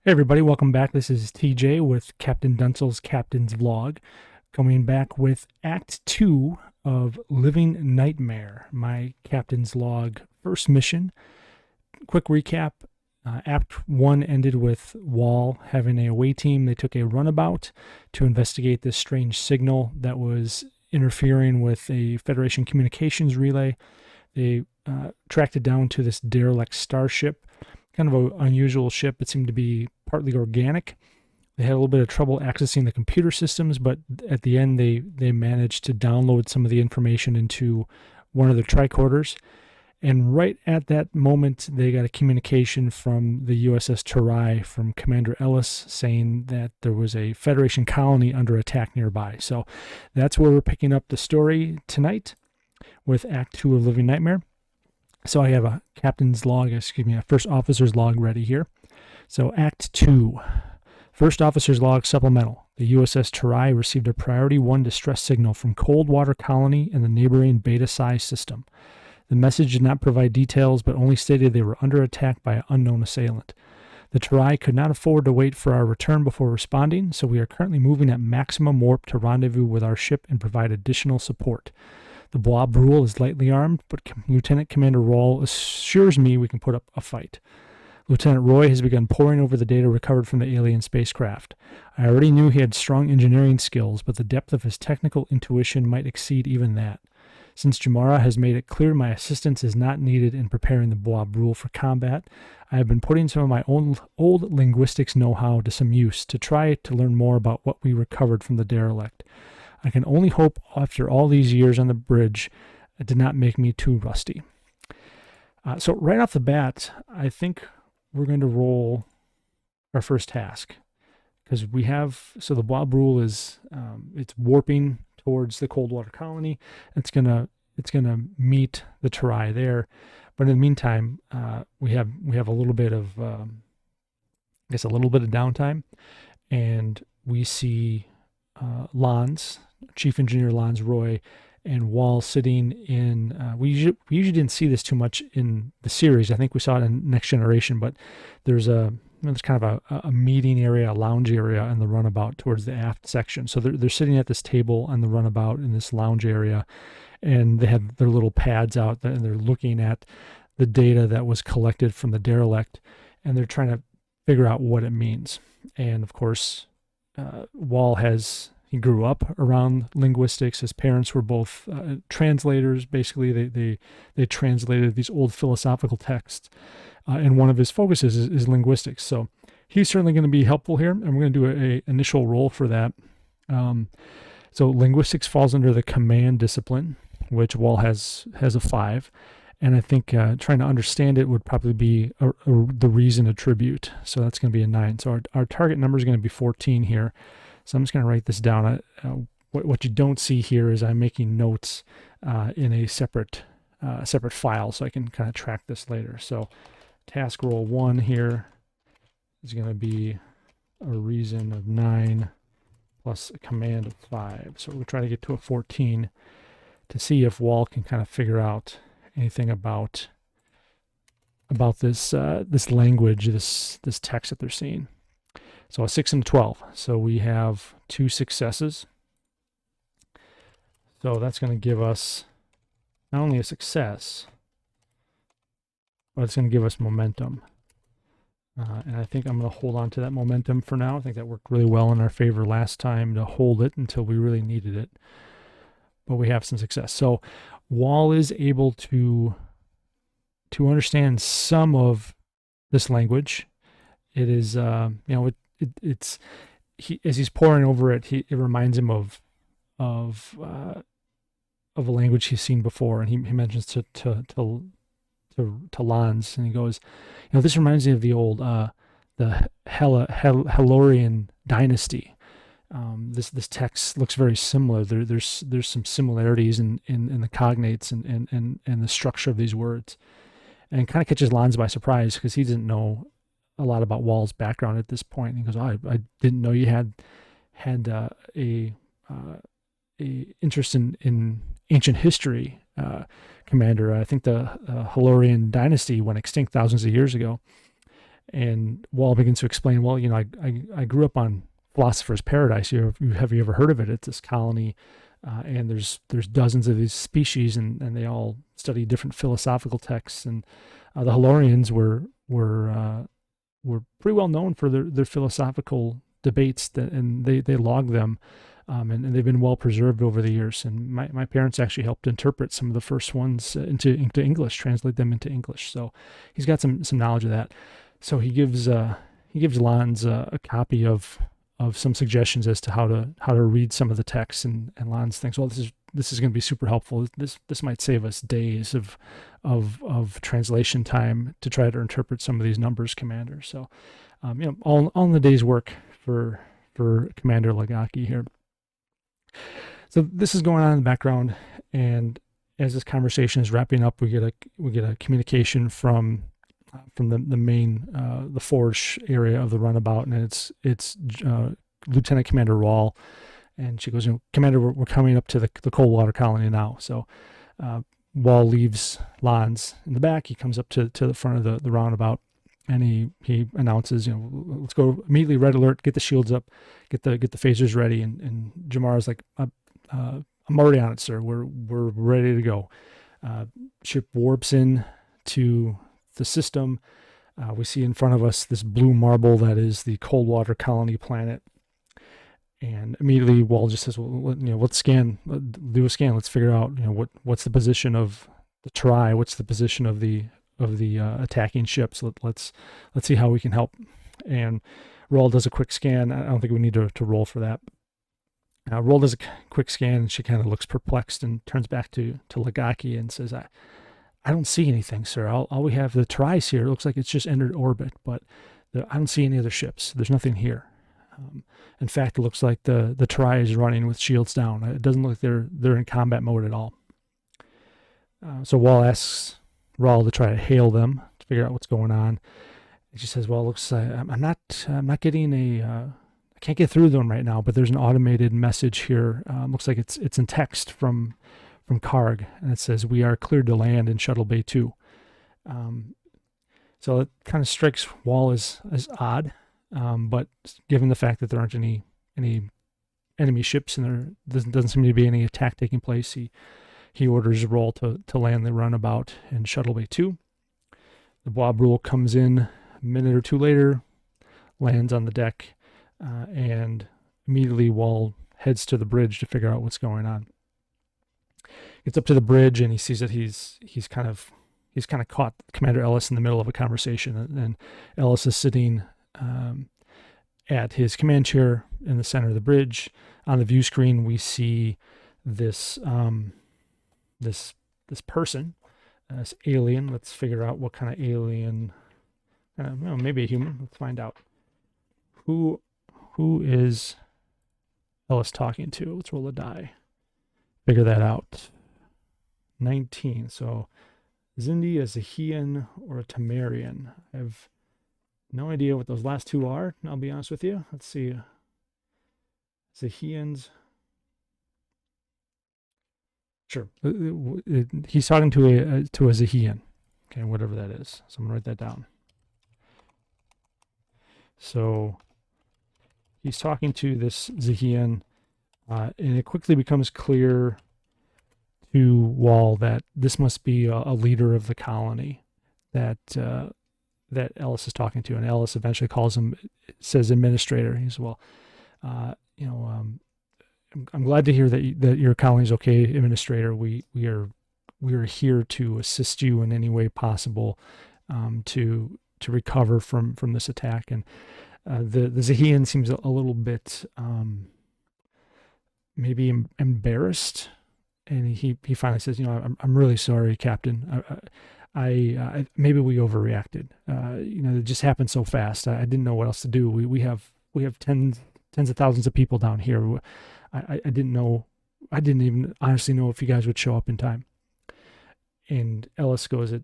Hey everybody, welcome back. This is TJ with Captain Dunsel's Captain's Vlog, coming back with Act 2 of Living Nightmare, my Captain's Log first mission. Quick recap, Act 1 ended with Wall having a away team. They took a runabout to investigate this strange signal that was interfering with a Federation communications relay. They tracked it down to this derelict starship, kind of an unusual ship. It seemed to be partly organic. They had a little bit of trouble accessing the computer systems, but at the end they managed to download some of the information into one of their tricorders. And right at that moment, they got a communication from the USS Terai from Commander Ellis saying that there was a Federation colony under attack nearby. So that's where we're picking up the story tonight with Act 2 of Living Nightmare. So I have a first officer's log ready here. So Act 2, First Officer's Log Supplemental. The USS Terai received a Priority 1 distress signal from Coldwater Colony in the neighboring Beta Psi system. The message did not provide details, but only stated they were under attack by an unknown assailant. The Terai could not afford to wait for our return before responding, so we are currently moving at maximum warp to rendezvous with our ship and provide additional support. The Blob Rule is lightly armed, but Lieutenant Commander Rawle assures me we can put up a fight. Lieutenant Roy has begun poring over the data recovered from the alien spacecraft. I already knew he had strong engineering skills, but the depth of his technical intuition might exceed even that. Since Jamara has made it clear my assistance is not needed in preparing the Blob Rule for combat, I have been putting some of my own old linguistics know-how to some use to try to learn more about what we recovered from the derelict. I can only hope after all these years on the bridge it did not make me too rusty. So right off the bat, I think we're going to roll our first task because the Blob Rule is it's warping towards the Coldwater Colony. It's gonna meet the Terai there, but in the meantime, we have a little bit of downtime, and we see Lons, Chief Engineer Lons Roy, and Wall sitting in. We usually didn't see this too much in the series. I think we saw it in Next Generation, but there's kind of a meeting area, a lounge area in the runabout towards the aft section. So they're sitting at this table on the runabout in this lounge area, and they have their little pads out, and they're looking at the data that was collected from the derelict, and they're trying to figure out what it means. And of course, Wall he grew up around linguistics. His parents were both translators. Basically, they translated these old philosophical texts, and one of his focuses is linguistics. So he's certainly going to be helpful here, and we're going to do an initial roll for that. So linguistics falls under the command discipline, which Wall has a 5. And I think trying to understand it would probably be the reason attribute. So that's going to be a 9. So our target number is going to be 14 here. So I'm just going to write this down. What you don't see here is I'm making notes in a separate file, so I can kind of track this later. So task roll 1 here is going to be a reason of 9 plus a command of 5. So we'll try to get to a 14 to see if Wall can kind of figure out anything about this language, this text that they're seeing. So a 6 and a 12. So we have 2 successes. So that's going to give us not only a success, but it's going to give us momentum. And I think I'm going to hold on to that momentum for now. I think that worked really well in our favor last time to hold it until we really needed it. But we have some success. So Wall is able to understand some of this language. It is, as he's poring over it, it reminds him of a language he's seen before, and he mentions to Lons, and he goes, this reminds me of the old the Helorian dynasty. This text looks very similar. There's some similarities in the cognates and the structure of these words, and it kind of catches Lons by surprise because he didn't know a lot about Wall's background at this point. And he goes, I didn't know you had a interest in ancient history, Commander. I think the Helorian dynasty went extinct thousands of years ago. And Wall begins to explain, well, I grew up on Philosopher's Paradise. Have you ever heard of it? It's this colony, and there's dozens of these species, and they all study different philosophical texts. And the Halorians were pretty well known for their philosophical debates, and they log them, and they've been well preserved over the years. And my parents actually helped interpret some of the first ones into English, translate them into English. So he's got some knowledge of that. So he gives Lons a copy of some suggestions as to how to read some of the texts, and Lons thinks, well, this is going to be super helpful. This might save us days of translation time to try to interpret some of these numbers, Commander. So, all in the day's work for Commander Lagaki here. So this is going on in the background, and as this conversation is wrapping up, we get a communication from the main the forge area of the runabout, and it's Lieutenant Commander Rawl, and she goes, Commander, we're coming up to the Coldwater colony now. So Wall leaves Lons in the back. He comes up to the front of the roundabout, and he announces, let's go immediately. Red alert! Get the shields up, get the phasers ready. And Jamara's like, I'm already on it, sir. We're ready to go. Ship warps in to the system. We see in front of us this blue marble that is the Coldwater colony planet. And immediately Wall just says, well, let's scan, do a scan. Let's figure out, what's the position of the Terai, what's the position of the attacking ships. Let's see how we can help. And Rawl does a quick scan. I don't think we need to roll for that. Rawl does a quick scan, and she kind of looks perplexed and turns back to Lagaki and says, I don't see anything, sir. All we have, the Terais here, it looks like it's just entered orbit, but I don't see any other ships. There's nothing here. In fact, it looks like the Terai is running with shields down. It doesn't look like they're in combat mode at all. So Wall asks Rawl to try to hail them to figure out what's going on. And she says, well, it looks like I'm not getting I can't get through them right now, but there's an automated message here. Looks like it's in text from Karg, and it says, we are cleared to land in Shuttle Bay 2. So it kind of strikes Wall as odd, but given the fact that there aren't any enemy ships and there doesn't seem to be any attack taking place, he orders Rawl to land the runabout in Shuttle Bay 2. The Blob Rule comes in a minute or two later, lands on the deck, and immediately Wall heads to the bridge to figure out what's going on. Gets up to the bridge, and he sees that he's kind of caught Commander Ellis in the middle of a conversation, and Ellis is sitting at his command chair in the center of the bridge. On the view screen, we see this person, this alien. Let's figure out what kind of alien. Maybe a human. Let's find out. Who is Ellis talking to? Let's roll a die. Figure that out. 19. So Zindi, a Zahian, or a Tamarian. I have no idea what those last two are, I'll be honest with you. Let's see. Zahians. Sure. He's talking to a Zahian. Okay, whatever that is. So I'm going to write that down. So he's talking to this Zahian, and it quickly becomes clear to Wall that this must be a leader of the colony that Ellis is talking to, and Ellis eventually says administrator. He says, well, I'm glad to hear that your colony is okay, administrator. We are here to assist you in any way possible to recover from this attack. And the Zahian seems a little bit maybe embarrassed, and he finally says, I'm really sorry, Captain. I maybe we overreacted. It just happened so fast. I didn't know what else to do. We have tens of thousands of people down here. I didn't know. I didn't even honestly know if you guys would show up in time. And Ellis goes,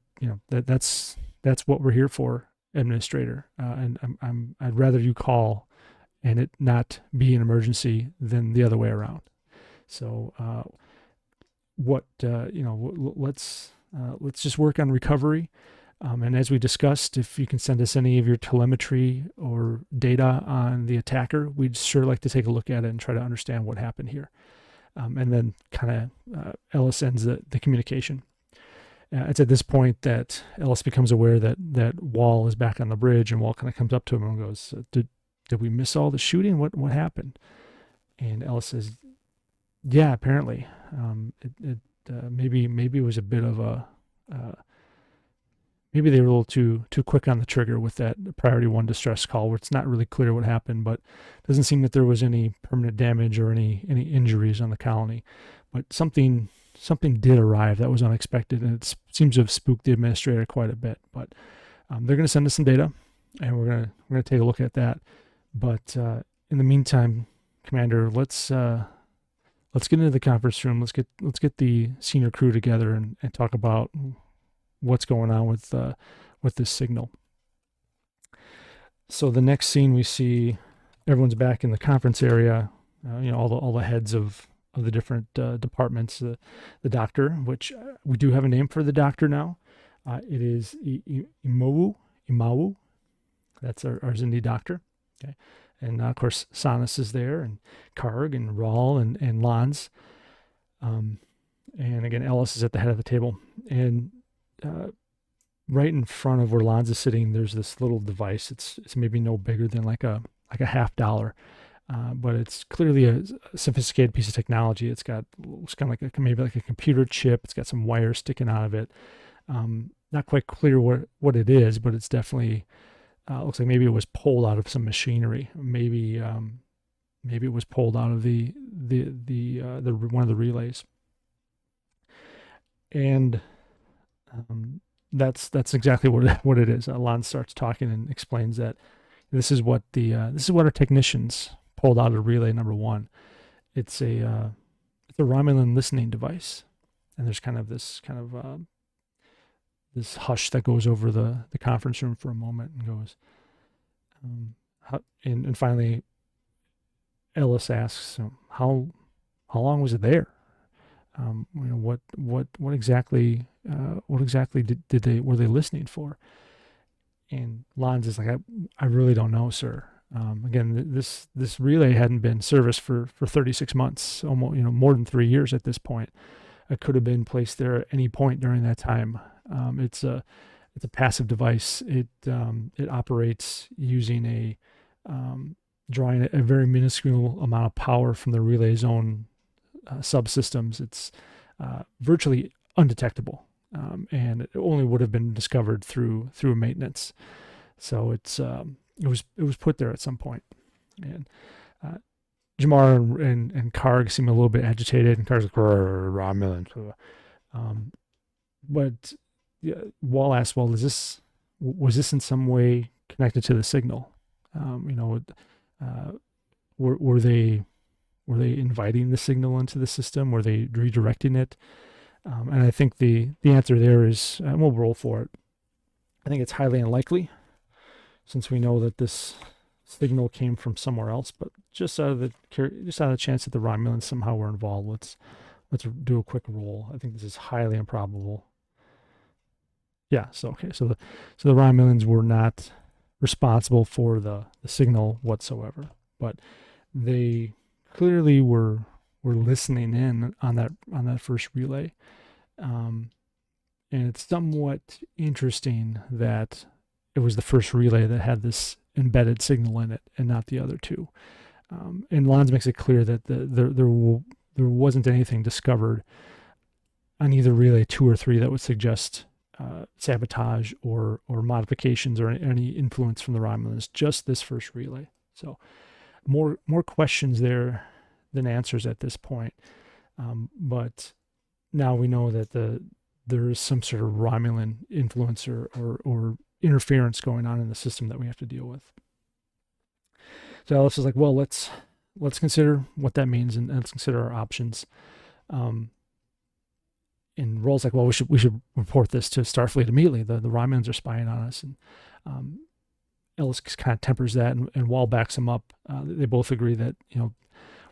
that's what we're here for, administrator. And I'd rather you call and it not be an emergency than the other way around. So let's just work on recovery. And as we discussed, if you can send us any of your telemetry or data on the attacker, we'd sure like to take a look at it and try to understand what happened here. And then kind of Ellis ends the communication. It's at this point that Ellis becomes aware that Wall is back on the bridge, and Wall kind of comes up to him and goes, "Did we miss all the shooting? What happened?" And Ellis says, "Yeah, apparently. Maybe it was a bit of a maybe they were a little too quick on the trigger with that priority 1 distress call, where it's not really clear what happened, but it doesn't seem that there was any permanent damage or any injuries on the colony. But something did arrive that was unexpected, and it seems to have spooked the administrator quite a bit. But they're going to send us some data, and we're gonna take a look at that. But in the meantime, Commander, let's get into the conference room. Let's get the senior crew together and talk about what's going on with this signal." So the next scene, we see everyone's back in the conference area. All the heads of the different departments. The doctor, which we do have a name for the doctor now. It is Imawu. That's our Zindi doctor. Okay, and of course Sanas is there, and Karg and Rawl and Lans. And again, Ellis is at the head of the table, and right in front of where Lans is sitting, there's this little device. It's maybe no bigger than like a $50, but it's clearly a sophisticated piece of technology. It's kind of like maybe like a computer chip. It's got some wires sticking out of it. Not quite clear what it is, but it's definitely looks like maybe it was pulled out of some machinery. Maybe it was pulled out of the one of the relays. And that's exactly what it is. Lance starts talking and explains that this is what our technicians pulled out of relay number 1. It's a Romulan listening device, and there's this hush that goes over the conference room for a moment, and goes, and finally Ellis asks, how long was it there? What exactly were they listening for? And Lans is like, I really don't know, sir. Again, this relay hadn't been serviced for 36 months, almost more than 3 years at this point. It could have been placed there at any point during that time. It's a passive device. It operates using drawing a very minuscule amount of power from the relay's own subsystems. It's virtually undetectable, and it only would have been discovered through maintenance. So it was put there at some point. And Jamar and Karg seem a little bit agitated, and Karg's like, Romulan. But Wall asks, well, was this in some way connected to the signal? Were they inviting the signal into the system? Were they redirecting it? And I think the answer there is, we'll roll for it. I think it's highly unlikely, since we know that this signal came from somewhere else. But just out of the chance that the Romulans somehow were involved, let's do a quick roll. I think this is highly improbable. Yeah. So the Romulans were not responsible for the signal whatsoever, but they clearly were listening in on that first relay. And it's somewhat interesting that it was the first relay that had this embedded signal in it and not the other two. And Lans makes it clear that there wasn't anything discovered on either relay 2 or 3 that would suggest sabotage or modifications or any influence from the Romulans, just this first relay. So more questions there than answers at this point. But now we know that there is some sort of Romulan influence or interference going on in the system that we have to deal with. So Ellis is like, well, let's consider what that means, and let's consider our options. And Roll's like, well, we should report this to Starfleet immediately. The Romulans are spying on us. And Ellis kind of tempers that, and Wall backs him up. They both agree that,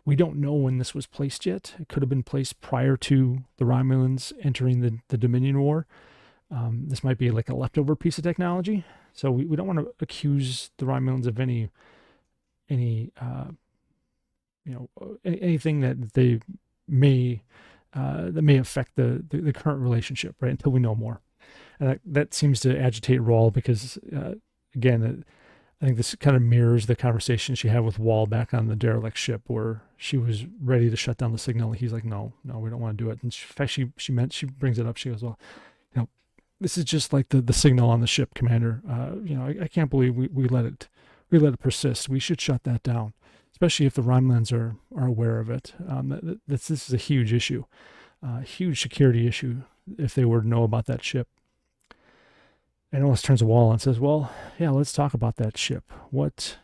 we don't know when this was placed yet. It could have been placed prior to the Romulans entering the Dominion War. This might be like a leftover piece of technology. So we don't want to accuse the Romulans of any anything that may may affect the current relationship, right? Until we know more, and that seems to agitate Rawl because again, I think this kind of mirrors the conversation she had with Wall back on the derelict ship, where she was ready to shut down the signal. And he's like, no, we don't want to do it. And in fact, she brings it up. She goes, well, this is just like the signal on the ship, Commander. I can't believe we let it persist. We should shut that down, especially if the Romulans are aware of it. This is a huge issue, huge security issue if they were to know about that ship. And Ellis turns to Wall and says, well, yeah, let's talk about that ship. What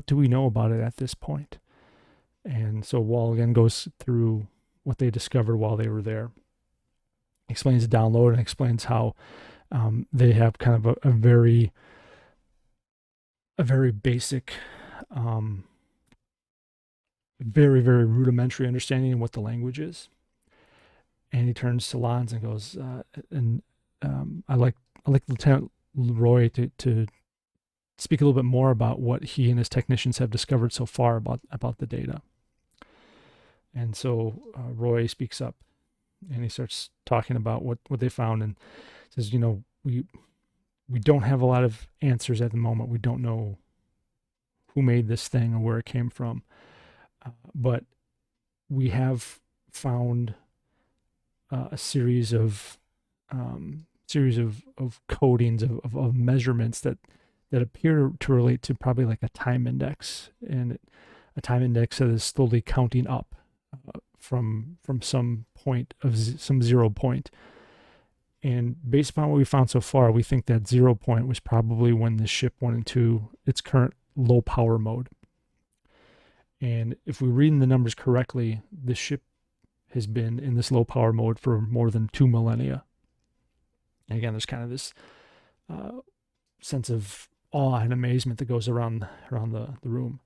do we know about it at this point? And so Wall again goes through what they discovered while they were there. Explains the download and explains how they have kind of a very basic, very, very rudimentary understanding of what the language is. And he turns to Lons and goes, I like Lieutenant Roy to speak a little bit more about what he and his technicians have discovered so far about the data. And so Roy speaks up, and he starts talking about what they found, and says, we don't have a lot of answers at the moment. We don't know who made this thing or where it came from, but we have found a series of codings of measurements that appear to relate to probably like a time index, and a time index that is slowly counting up from some point of some 0 point. And based upon what we found so far, we think that 0 point was probably when the ship went into its current low power mode. And if we're reading the numbers correctly, the ship has been in this low power mode for more than 2 millennia. And again, there's kind of this sense of awe and amazement that goes around the room.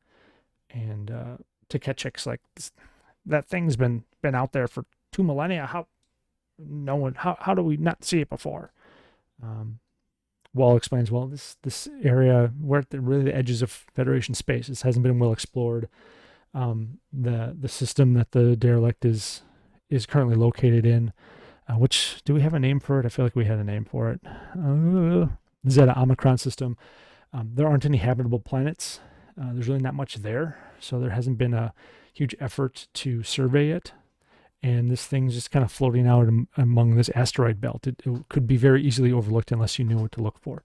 And Takechik's like, that thing's been out there for 2 millennia. How do we not see it before? Wall explains, well, this area, we're at the edges of Federation space. This hasn't been well explored. The system that the derelict is currently located in, which, do we have a name for it? I feel like we had a name for it. The Zeta Omicron system. There aren't any habitable planets. There's really not much there, so there hasn't been a huge effort to survey it. And this thing's just kind of floating out among this asteroid belt. It could be very easily overlooked unless you knew what to look for.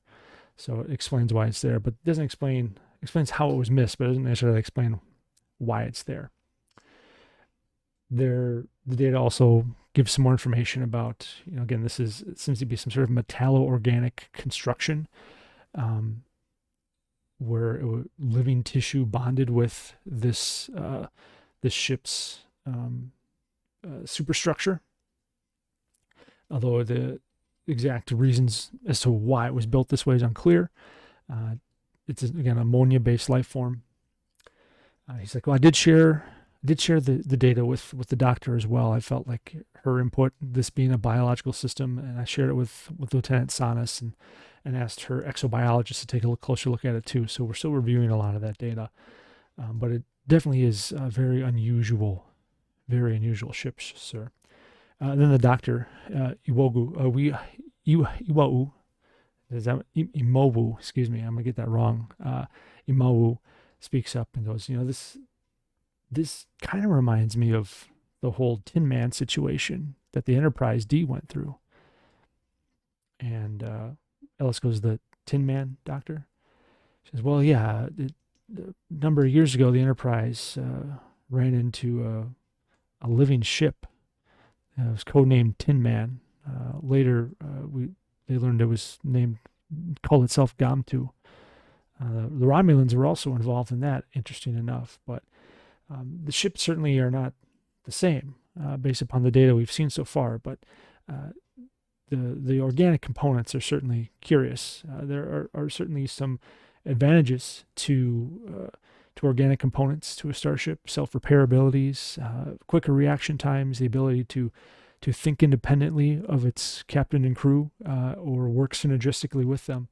So it explains why it's there, but it doesn't explains how it was missed, but it doesn't necessarily explain why it's there. The data also gives some more information about, again, it seems to be some sort of metallo-organic construction, where living tissue bonded with this ship's superstructure. Although the exact reasons as to why it was built this way is unclear. It's again ammonia-based life form. He's like, well, I did share the data with the doctor as well. I felt like her input, this being a biological system, and I shared it with Lieutenant Sanas and asked her exobiologist to take a closer look at it too. So we're still reviewing a lot of that data, but it definitely is a very unusual ship, sir. Then the doctor, Iwogu, Iwau, is that Imowu? Excuse me, I'm gonna get that wrong. Imawu speaks up and goes, this kind of reminds me of the whole Tin Man situation that the Enterprise D went through. And Ellis goes, the Tin Man, Doctor? She says, well, yeah, a number of years ago, the Enterprise ran into a living ship. It was codenamed Tin Man. Later, they learned it was called itself Gamtu. The Romulans were also involved in that, interesting enough, but the ships certainly are not the same based upon the data we've seen so far, but the organic components are certainly curious. There are certainly some advantages to organic components to a starship: self-repair abilities, quicker reaction times, the ability to to think independently of its captain and crew, or work synergistically with them.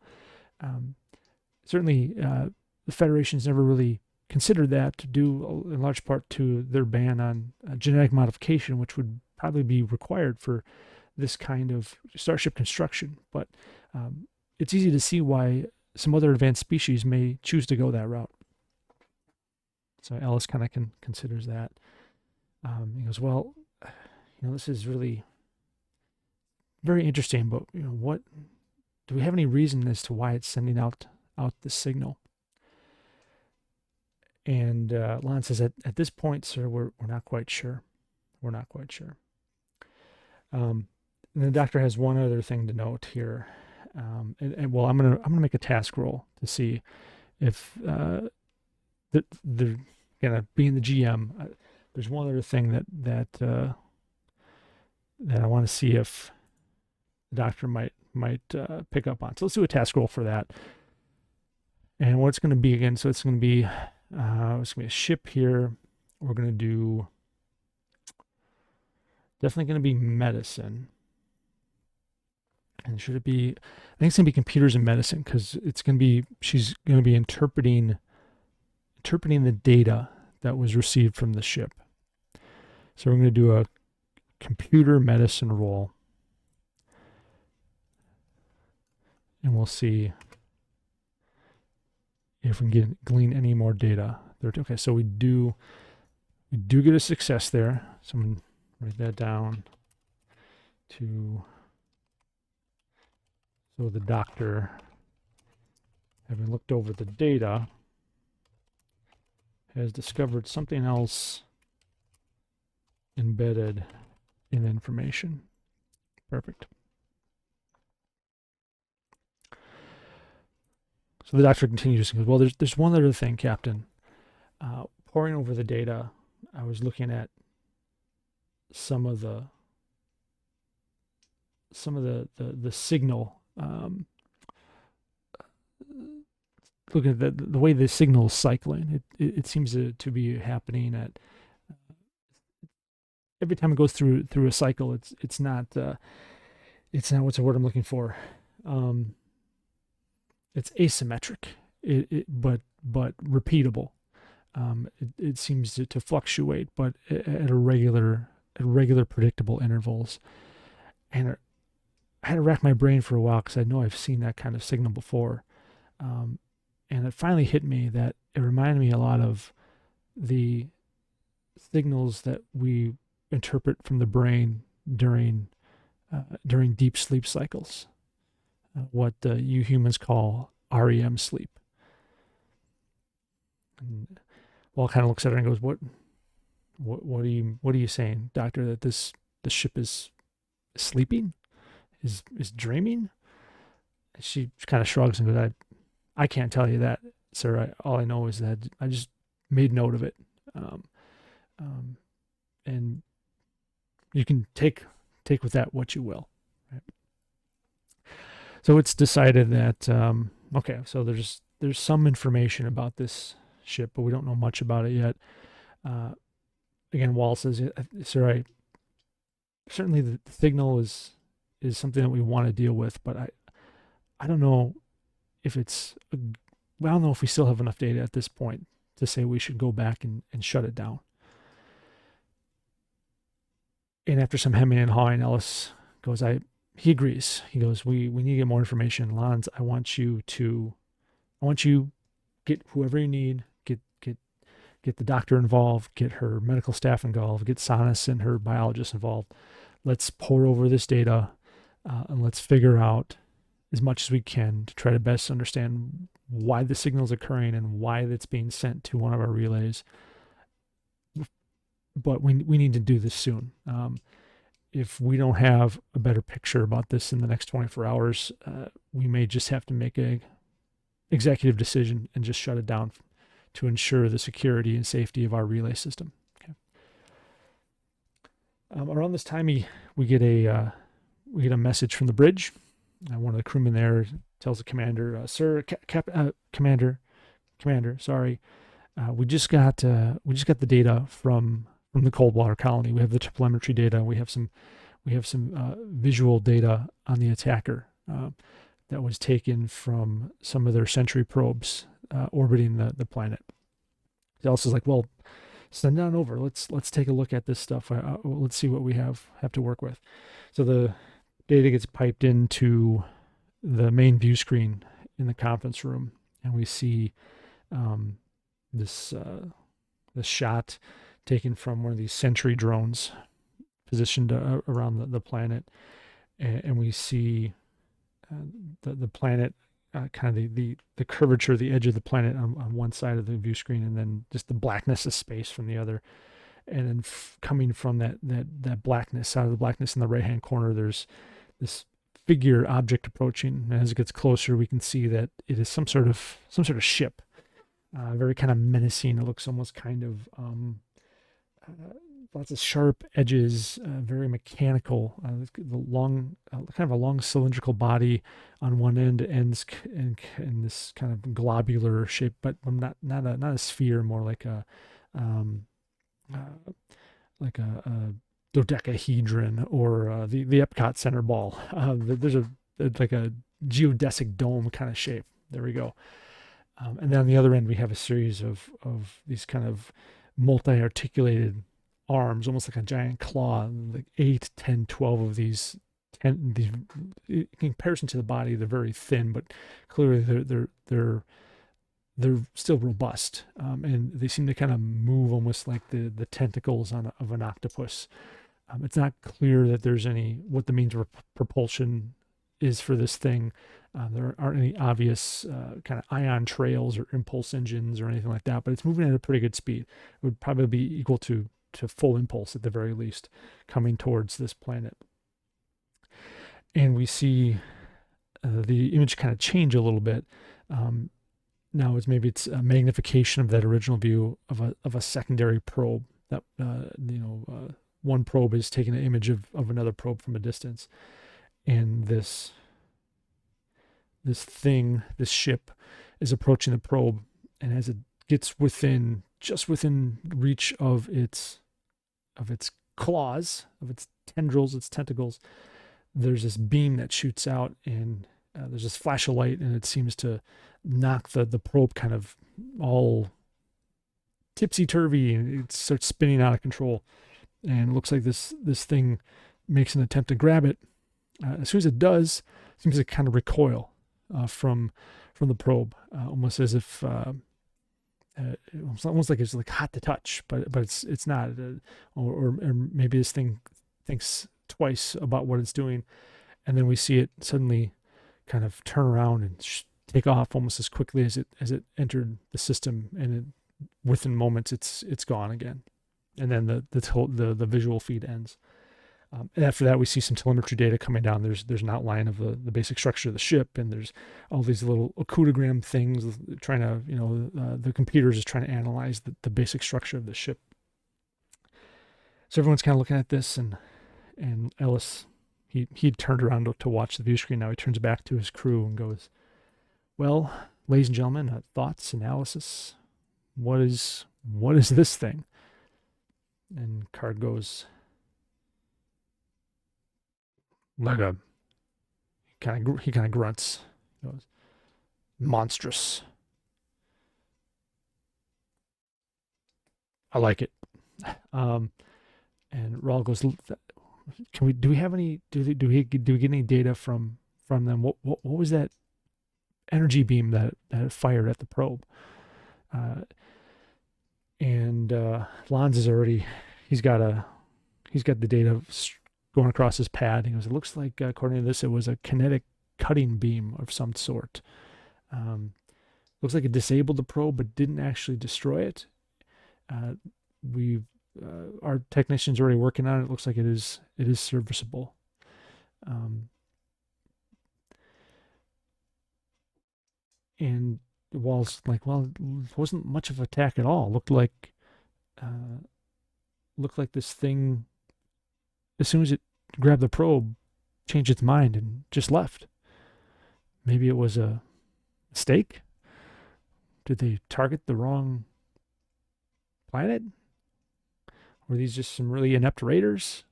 Certainly, the Federation's never really considered that, due in large part to their ban on genetic modification, which would probably be required for this kind of starship construction. But it's easy to see why some other advanced species may choose to go that route. So Ellis kind of considers that. He goes, well, this is really very interesting, but what do we have any reason as to why it's sending out the signal? And Lon says, at this point, sir, we're not quite sure. We're not quite sure. And the doctor has one other thing to note here. Well, I'm gonna make a task roll to see if they're gonna being the GM. There's one other thing that I want to see if the doctor might pick up on. So let's do a task roll for that. And what it's going to be again? So it's going to be a ship here. We're going to do definitely going to be medicine. And should it be? I think it's going to be computers and medicine, because she's going to be interpreting the data that was received from the ship. So we're going to do a computer medicine roll, and we'll see if we can glean any more data. Okay, so we do get a success there. So I'm going to write that down so the doctor, having looked over the data, has discovered something else embedded in information. Perfect. So the doctor continues and goes, well, there's one other thing, Captain. Poring over the data, I was looking at some of the signal. Looking at the way the signal is cycling, it seems to be happening at every time it goes through a cycle. It's not what's the word I'm looking for. It's asymmetric, but repeatable. It seems to fluctuate, but at regular predictable intervals. And I had to rack my brain for a while, because I know I've seen that kind of signal before. And it finally hit me that it reminded me a lot of the signals that we interpret from the brain during deep sleep cycles, what you humans call REM sleep. And Walt kind of looks at her and goes, "What are you saying, Doctor? That the ship is sleeping, is dreaming?" And she kind of shrugs and goes, I can't tell you that, sir. All I know is that I just made note of it. And you can take with that what you will. Right? So it's decided that, okay, so there's some information about this ship, but we don't know much about it yet. Again, Wall says, sir, certainly the signal is something that we want to deal with, but I don't know if I don't know if we still have enough data at this point to say we should go back and shut it down. And after some hemming and hawing, Ellis goes, he agrees. He goes, we need to get more information. Lons, I want you get whoever you need, get the doctor involved, get her medical staff involved, get Sonis and her biologist involved. Let's pour over this data, and let's figure out as much as we can to try to best understand why the signal is occurring and why it's being sent to one of our relays. But we need to do this soon. If we don't have a better picture about this in the next 24 hours, we may just have to make a executive decision and just shut it down to ensure the security and safety of our relay system. Okay. Around this time, we get a message from the bridge. One of the crewmen there tells the commander, "Sir, Commander, sorry, we just got the data from the Coldwater colony. We have the telemetry data. We have some we have some visual data on the attacker that was taken from some of their Sentry probes orbiting the planet. Elsa's like, well, send on over. Let's take a look at this stuff. Let's see what we have to work with. So the data gets piped into the main view screen in the conference room, and we see this this shot taken from one of these Sentry drones positioned around the planet, and we see the planet, kind of the curvature, the edge of the planet on one side of the view screen, and then just the blackness of space from the other. And then coming from that blackness, out of the blackness in the right hand corner, there's this figure object approaching. And as it gets closer, we can see that it is some sort of ship, very kind of menacing. It looks almost kind of lots of sharp edges, very mechanical. The long, kind of a long cylindrical body on one end ends in this kind of globular shape, but not a sphere, more like a dodecahedron, or the Epcot Center ball. There's like a geodesic dome kind of shape. There we go. And then on the other end, we have a series of these kind of multi-articulated arms, almost like a giant claw, like 8, 10, 12 of these. In comparison to the body, they're very thin, but clearly they're still robust, and they seem to kind of move almost like the tentacles of an octopus. It's not clear that there's what the means of propulsion is for this thing. There aren't any obvious kind of ion trails or impulse engines or anything like that, but it's moving at a pretty good speed. It would probably be equal to full impulse at the very least, coming towards this planet. And we see the image kind of change a little bit. Now it's a magnification of that original view of a secondary probe. That one probe is taking an image of another probe from a distance, and this ship is approaching the probe, and as it gets just within reach of its claws, of its tendrils, its tentacles, there's this beam that shoots out, and there's this flash of light, and it seems to knock the probe kind of all tipsy-turvy, and it starts spinning out of control. And it looks like this thing makes an attempt to grab it. As soon as it does, it seems to kind of recoil from the probe, almost as if it's almost like it's like hot to touch, but it's not, or maybe this thing thinks twice about what it's doing, and then we see it suddenly kind of turn around and take off almost as quickly as it entered the system, and within moments it's gone again, and then the visual feed ends. And after that, we see some telemetry data coming down. There's an outline of the basic structure of the ship, and there's all these little oculogram things trying to, the computers is trying to analyze the basic structure of the ship. So everyone's kind of looking at this, and Ellis, he turned around to watch the view screen. Now he turns back to his crew and goes, "Well, ladies and gentlemen, thoughts, analysis. What is this thing?" And Card goes, like he kind of grunts. He goes, "Monstrous. I like it." And Raul goes, do we have any? Do we get any data from them? What was that energy beam that fired at the probe? And Lanz is already. He's got the data going across his pad. He goes, "It looks like, according to this, it was a kinetic cutting beam of some sort. Looks like it disabled the probe, but didn't actually destroy it. Our technician's already working on it. It looks like it is serviceable." And Wall's like, "Well, it wasn't much of an attack at all. Looked like this thing, as soon as it grabbed the probe, changed its mind and just left. Maybe it was a mistake? Did they target the wrong planet? Were these just some really inept raiders?"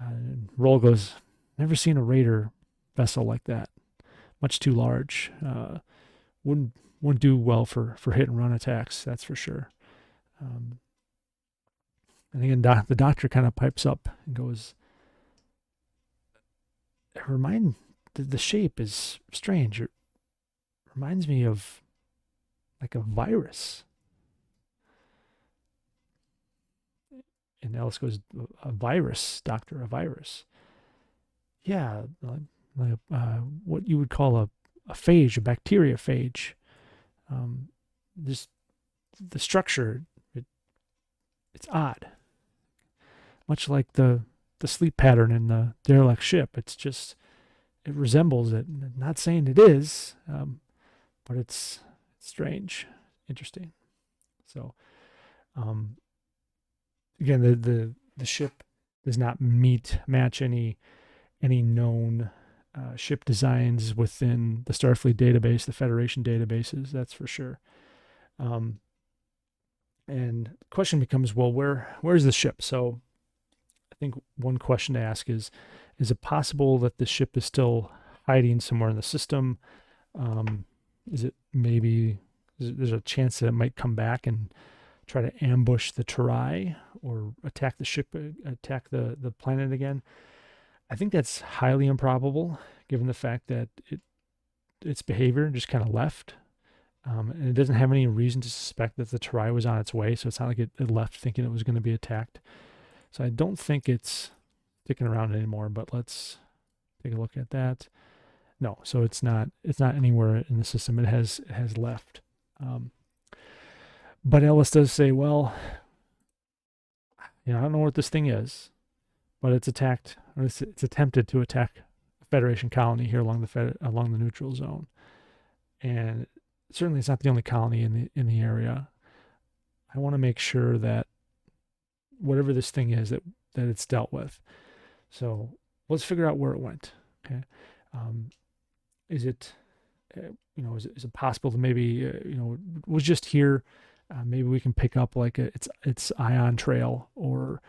And Roll goes, never seen a raider vessel like that. Much too large. Wouldn't do well for hit and run attacks. That's for sure. And again, the doctor kind of pipes up and goes, the shape is strange. It reminds me of like a virus. And Ellis goes, a virus, doctor, a virus. Yeah, what you would call a phage, a bacteriophage. This the structure, it's odd, much like the sleep pattern in the derelict ship. It's just it resembles it. Not saying it is, but it's strange, interesting. So, again, the ship does not match any known ship designs within the Starfleet database, the Federation databases. That's for sure. And the question becomes, well, where's the ship? So I think one question to ask is it possible that the ship is still hiding somewhere in the system? Is it maybe there's a chance that it might come back and try to ambush the Terai or attack the ship, attack the planet again? I think that's highly improbable, given the fact that its behavior just kind of left. And it doesn't have any reason to suspect that the Terai was on its way, so it's not like it left thinking it was going to be attacked. So I don't think it's sticking around anymore, but let's take a look at that. No, so it's not anywhere in the system. It has left. But Ellis does say, well, I don't know what this thing is, but it's attempted to attack a Federation colony here along the neutral zone. And certainly it's not the only colony in the area. I want to make sure that whatever this thing is, that it's dealt with. So let's figure out where it went. Okay, is it is it possible to maybe it was just here? Maybe we can pick up like its ion trail or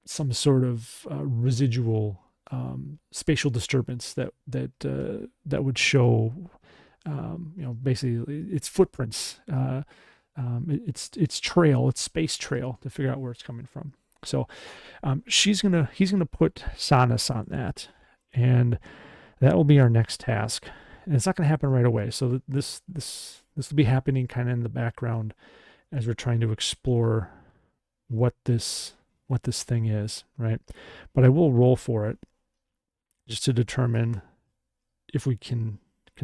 some sort of residual spatial disturbance that would show. Basically its footprints, its trail, its space trail to figure out where it's coming from. So he's gonna put Sanus on that, and that will be our next task. And it's not going to happen right away. So this will be happening kind of in the background as we're trying to explore what this thing is, right? But I will roll for it just to determine if we can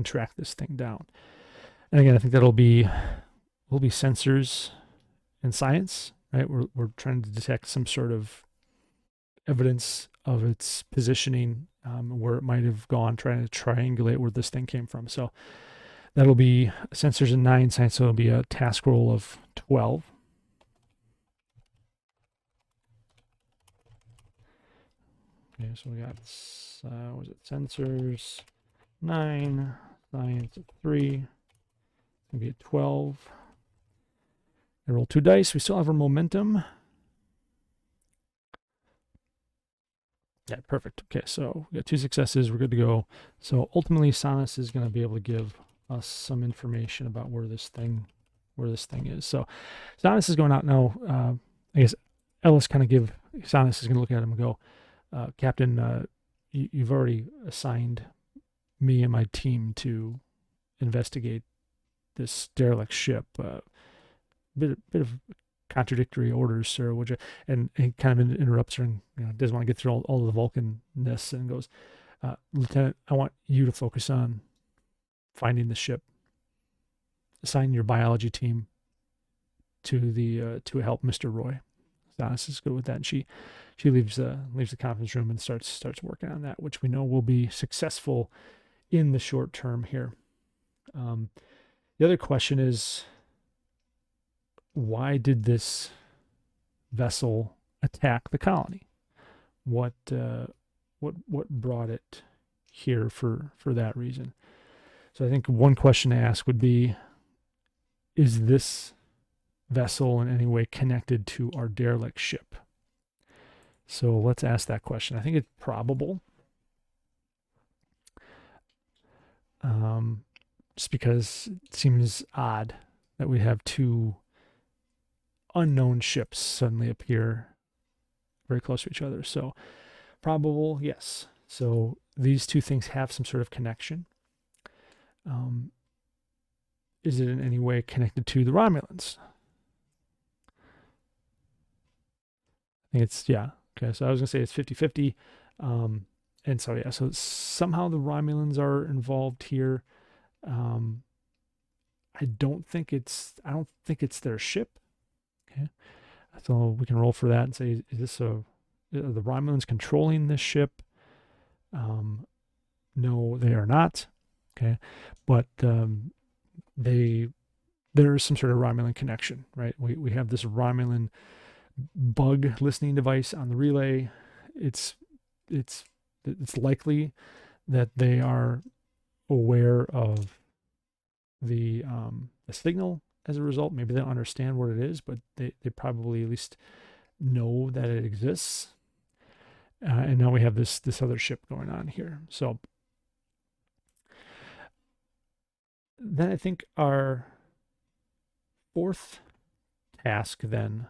track this thing down. And again, I think will be sensors and science, right? We're trying to detect some sort of evidence of its positioning, where it might have gone, trying to triangulate where this thing came from. So that'll be sensors and 9 science. So it'll be a task roll of 12. Okay, so we got sensors 9, science 3. It's gonna be a 12. I roll 2 dice. We still have our momentum. Yeah, perfect. Okay, so we got 2 successes. We're good to go. So ultimately, Sanus is going to be able to give us some information about where this thing is. So Sanus is going out now. I guess Ellis Sanus is going to look at him and go, Captain, you've already assigned me and my team to investigate this derelict ship. Bit of contradictory orders, sir. And he kind of interrupts her and doesn't want to get through all the Vulcan-ness and goes, Lieutenant, I want you to focus on finding the ship. Assign your biology team to help Mr. Roy. Sanus is good with that, and she leaves the conference room and starts working on that, which we know will be successful in the short term here. The other question is, why did this vessel attack the colony? What brought it here for that reason? So I think one question to ask would be, is this vessel in any way connected to our derelict ship? So let's ask that question. I think it's probable, just because it seems odd that we have two unknown ships suddenly appear very close to each other. So probable, yes. So these two things have some sort of connection. Um, is it in any way connected to the Romulans? I think it's, yeah. Okay, so I was going to say it's 50-50. And so, yeah, so somehow the Romulans are involved here. Um, I don't think it's their ship. Okay, so we can roll for that and say, is this are the Romulans controlling this ship? No, they are not. Okay, but there's some sort of Romulan connection, right? We have this Romulan bug listening device on the relay. It's it's it's likely that they are aware of the signal as a result. Maybe they don't understand what it is, but they probably at least know that it exists. And now we have this other ship going on here. So then I think our fourth task then,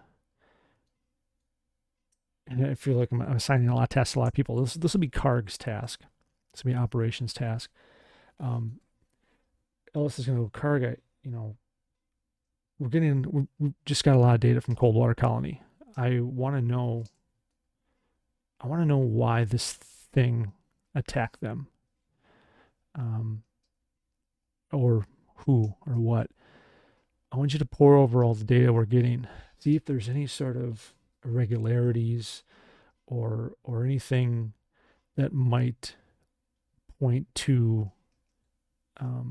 and I feel like I'm assigning a lot of tasks to a lot of people. This will be Karg's task. This will be operations task. Ellis is going to go, Karg, we just got a lot of data from Coldwater Colony. I want to know why this thing attacked them. Or who or what. I want you to pour over all the data we're getting. See if there's any sort of irregularities or anything that might point to a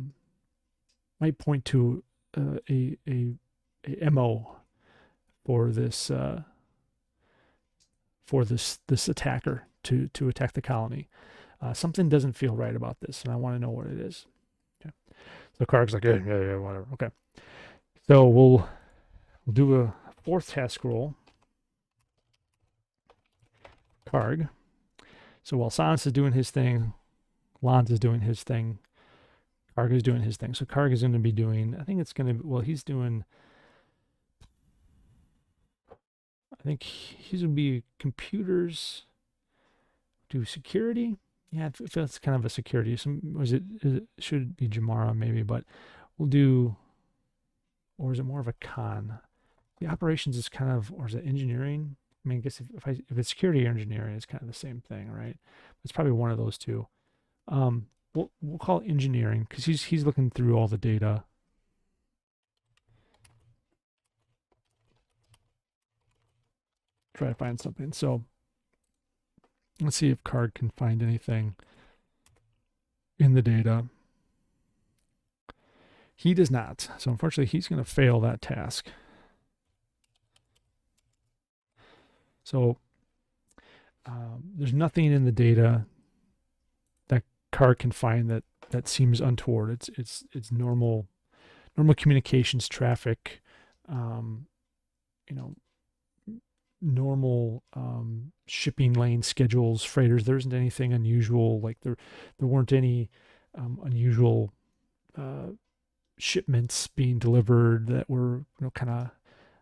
MO for this this attacker to attack the colony. Something doesn't feel right about this, and I want to know what it is. Okay. So Karg's like, yeah, whatever. Okay. So we'll do a fourth task roll. Karg. So while Sans is doing his thing, Lans is doing his thing, Karg is doing his thing. So Karg is going to be doing, I think it's going to, well, he's doing, I think he's going to be computers, do security. Yeah, I feel it's kind of a security. It should be Jamara maybe, but we'll do, or is it more of a con? The operations is kind of, or is it engineering? I mean, I guess if it's security or engineering, it's kind of the same thing, right? It's probably one of those two. We'll call it engineering because he's looking through all the data. Try to find something. So let's see if Karg can find anything in the data. He does not. So unfortunately, he's going to fail that task. So there's nothing in the data that Karg can find that seems untoward. It's normal communications traffic, normal shipping lane schedules, freighters. There isn't anything unusual. Like there weren't any unusual shipments being delivered that were kind of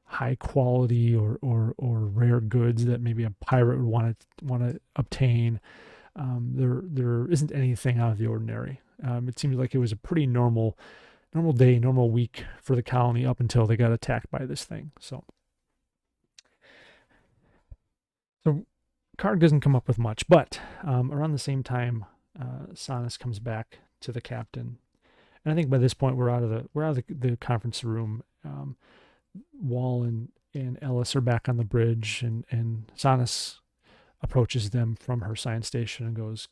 high quality or rare goods that maybe a pirate would want to obtain. There isn't anything out of the ordinary. It seems like it was a pretty normal day, normal week for the colony up until they got attacked by this thing. So Karg doesn't come up with much, but around the same time, Sanus comes back to the captain, and I think by this point we're out of the conference room. Wall and Ellis are back on the bridge, and Sanus approaches them from her science station and goes,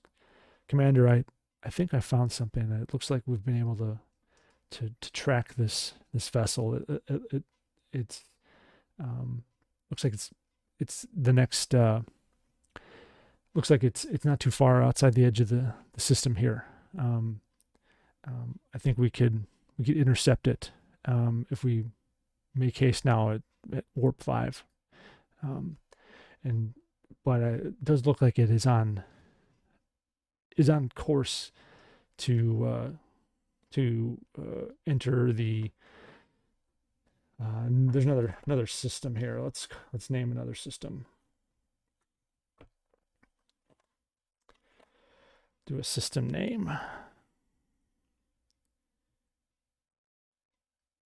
"Commander, I think I found something. It looks like we've been able to track this vessel. It's looks like it's the next." Looks like it's not too far outside the edge of the system here. I think we could intercept it if we make haste now at warp 5. And but it does look like it is on course to enter the. There's another system here. Let's name another system. Do a system name.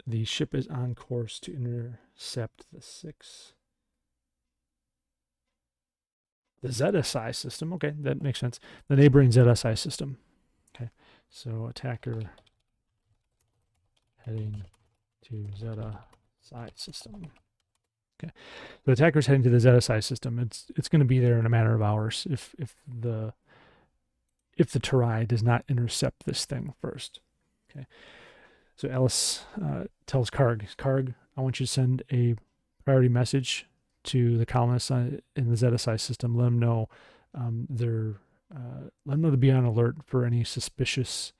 The ship is on course to intercept the ZSI system. Okay, that makes sense. The neighboring ZSI system. Okay, so attacker heading to ZSI system. Okay, the attacker's heading to the ZSI system. It's going to be there in a matter of hours if the Terai does not intercept this thing first. Okay. So Ellis tells Karg, I want you to send a priority message to the colonists in the ZSI system. Let them know let them know to be on alert for any suspicious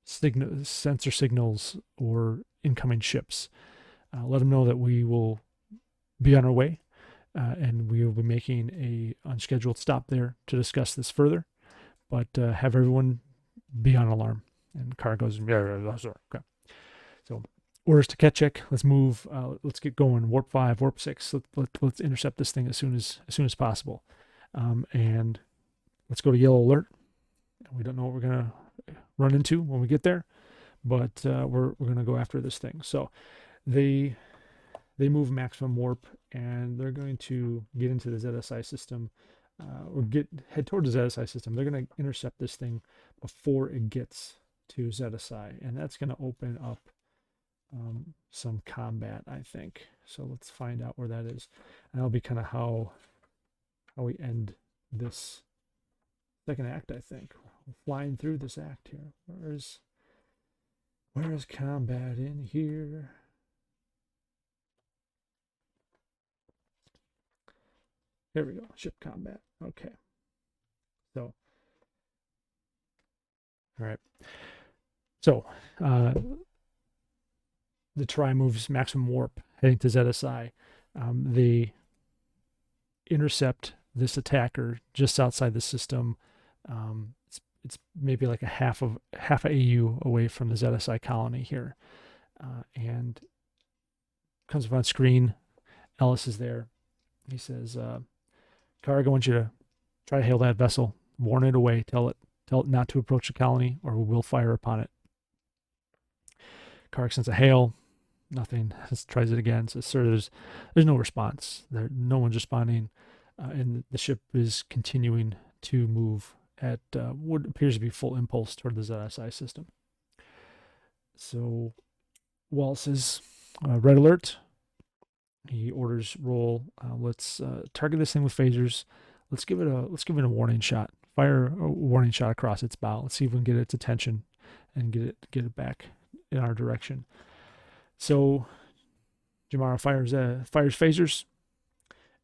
sensor signals or incoming ships. Let them know that we will be on our way and we will be making a unscheduled stop there to discuss this further. But have everyone be on alarm. And Karg goes, yeah, okay. So orders to Ketchik. Let's move. Let's get going. Warp 5, Warp 6. Let's intercept this thing as soon as possible. And let's go to yellow alert. We don't know what we're gonna run into when we get there, but we're gonna go after this thing. So they move maximum warp, and they're going to get into the ZSI system. Or head towards the ZSI system. They're going to intercept this thing before it gets to ZSI, and that's going to open up some combat, I think. So let's find out where that is, and that'll be kind of how we end this second act. I think we're flying through this act here. Where is combat in here? There we go. Ship combat. Okay. So, all right. So, the Terai moves maximum warp heading to ZSI. They intercept this attacker just outside the system. It's maybe like a half a AU away from the ZSI colony here, and comes up on screen. Ellis is there. He says, Karg, I want you to try to hail that vessel. Warn it away. Tell it not to approach the colony, or we will fire upon it. Karg sends a hail. Nothing. Tries it again. Says, sir, there's no response. No one's responding, and the ship is continuing to move at what appears to be full impulse toward the ZSI system. So Wall says, red alert. He orders roll. Let's target this thing with phasers. Let's give it a warning shot. Fire a warning shot across its bow. Let's see if we can get its attention and get it back in our direction. So Jamara fires phasers,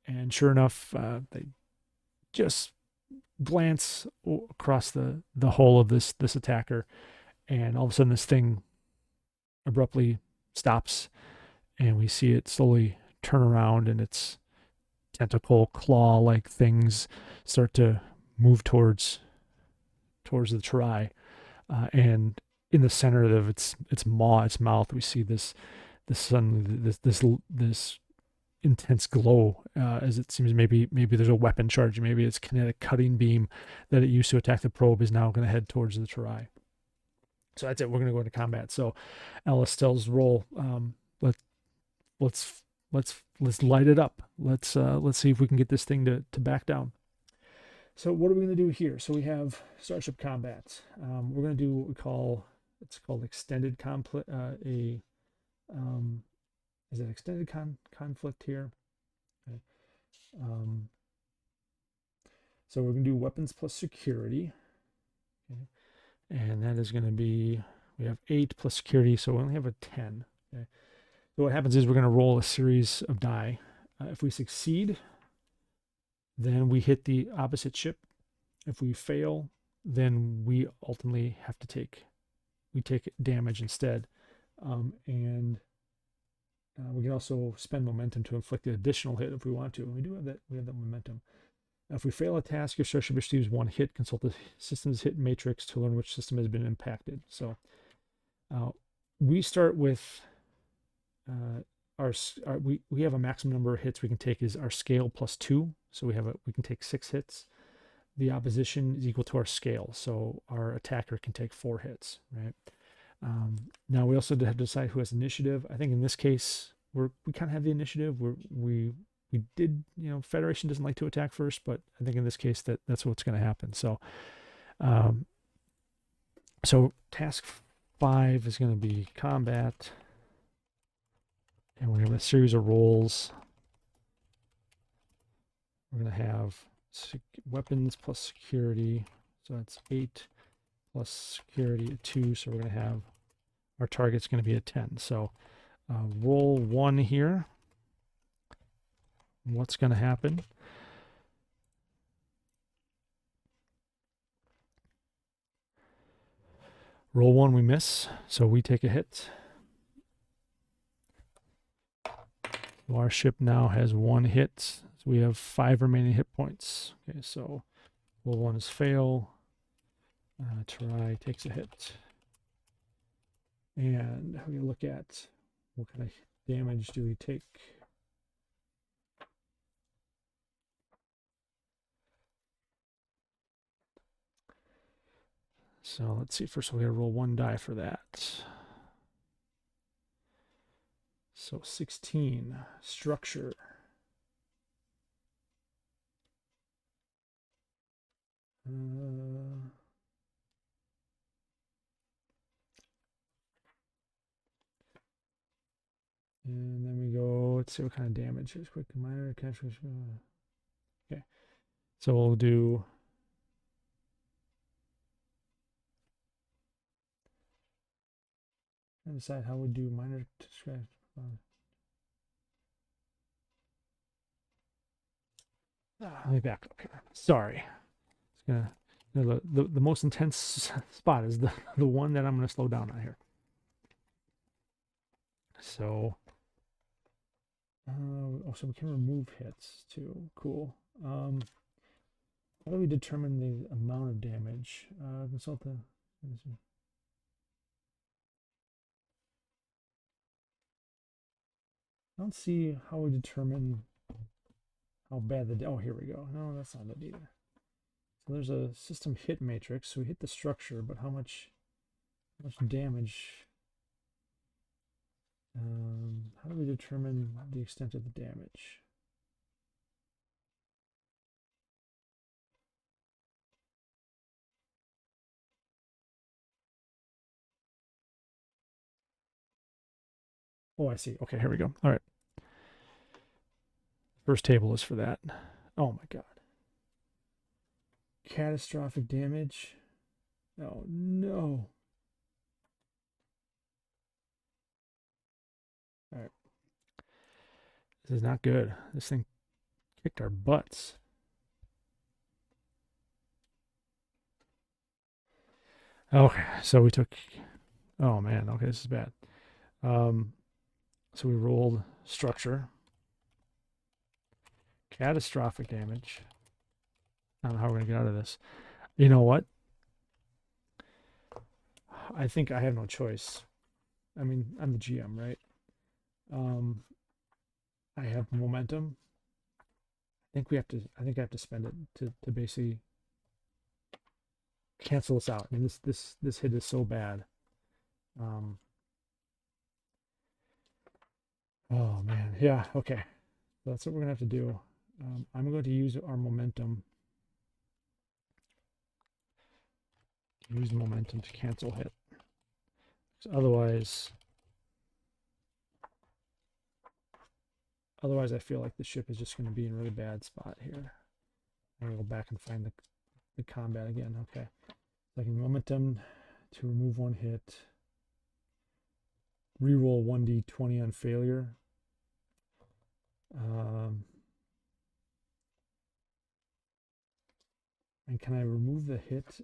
and sure enough, they just glance across the hull of this attacker, and all of a sudden this thing abruptly stops, and we see it slowly turn around, and its tentacle claw-like things start to move towards the Terai, and in the center of its mouth, we see this intense glow, as it seems maybe there's a weapon charge, maybe its kinetic cutting beam that it used to attack the probe is now going to head towards the Terai. So that's it. We're going to go into combat. So Ellis tells roll. Let's light it up. Let's see if we can get this thing to back down. So what are we going to do here? So we have Starship combat. We're going to do what it's called extended conflict. Is it extended conflict here? Okay. So we're going to do weapons plus security. Okay. And that is going to be, we have 8 plus security, so we only have a 10. Okay. So what happens is we're going to roll a series of die. If we succeed, then we hit the opposite ship. If we fail, then we ultimately have to take damage instead. And We can also spend momentum to inflict an additional hit if we want to. We do have that. We have that momentum. If we fail a task, your starship receives 1 hit. Consult the system's hit matrix to learn which system has been impacted. So we start with we have a maximum number of hits we can take is our scale plus 2. So we can take 6 hits. The opposition is equal to our scale, so our attacker can take 4 hits, right? Now we also have to decide who has initiative. I think in this case we kind of have the initiative. We did, Federation doesn't like to attack first, but I think in this case that's what's going to happen. So so task 5 is going to be combat, and we're going to have a series of rolls. We're going to have weapons plus security, so that's 8 plus security at 2, so we're going to have our target's going to be a 10. So roll 1 here. What's going to happen? Roll 1, we miss, so we take a hit. So our ship now has 1 hit. So we have 5 remaining hit points. Okay, so roll 1 is fail. Terai takes a hit. And we look at what kind of damage do we take. So let's see. First, we're going to roll 1 die for that. So 16. Structure. And then we go, let's see what kind of damage. Here's quick minor catch. Okay. So we'll do and decide how we do minor scratch. Let me back up here. Sorry. It's gonna the most intense spot is the one that I'm gonna slow down on here. So so we can remove hits too. Cool. How do we determine the amount of damage? Consult the. I don't see how we determine how bad the. Oh, here we go. No, that's not it either. So there's a system hit matrix. So we hit the structure, but how much damage? How do we determine the extent of the damage? Oh, I see. Okay, here we go. All right. First table is for that. Oh my God. Catastrophic damage. Oh no. All right. This is not good. This thing kicked our butts. Okay, so we took. Oh man. Okay, this is bad. So we rolled structure. Catastrophic damage. I don't know how we're gonna get out of this. You know what? I think I have no choice. I mean, I'm the GM, right? I have momentum. I think I have to spend it to basically cancel this out. I mean, this hit is so bad. Oh man, yeah, okay. That's what we're gonna have to do. I'm going to use our momentum. Use momentum to cancel hit. Otherwise, I feel like the ship is just going to be in a really bad spot here. I'm going to go back and find the combat again. Okay. So I can momentum to remove 1 hit. Reroll 1d20 on failure. And can I remove the hit?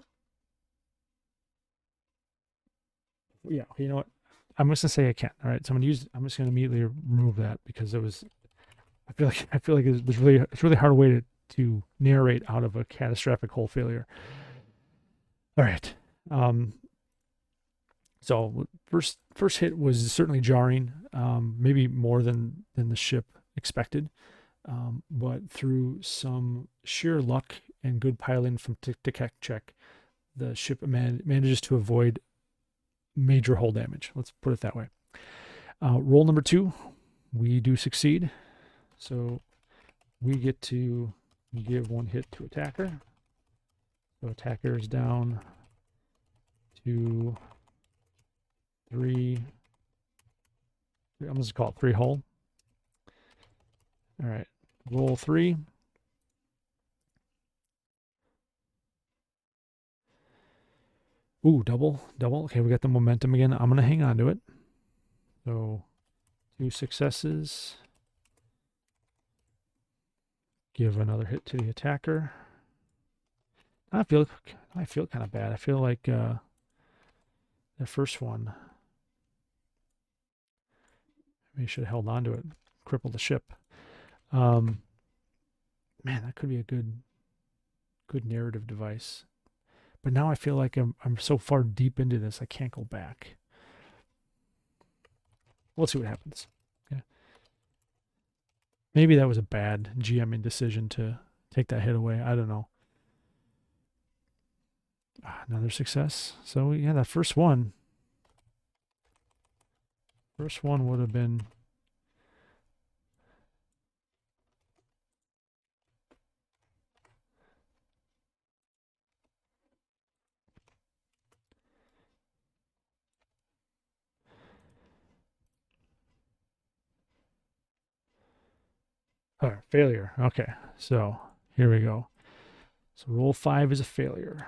Yeah, you know what? I'm just gonna say I can't. All right, so I'm just gonna immediately remove that because it was. I feel like it's really hard way to narrate out of a catastrophic hull failure. All right. Um, so first hit was certainly jarring, maybe more than the ship expected. But through some sheer luck and good piloting from Tekek, the ship manages to avoid major hull damage. Let's put it that way. Roll number 2, we do succeed. So we get to give 1 hit to attacker. So attacker is down to 3. I'm just call it 3 hull. All right, roll 3. Ooh, double. Okay, we got the momentum again. I'm gonna hang on to it. So 2 successes. Give another hit to the attacker. I feel kind of bad. I feel like the first one, maybe should have held on to it, crippled the ship. Man, that could be a good narrative device. But now I feel like I'm so far deep into this, I can't go back. Let's see what happens. Okay. Maybe that was a bad GMing decision to take that hit away. I don't know. Another success. So yeah, that first one would have been failure. Okay, so here we go. So roll 5 is a failure.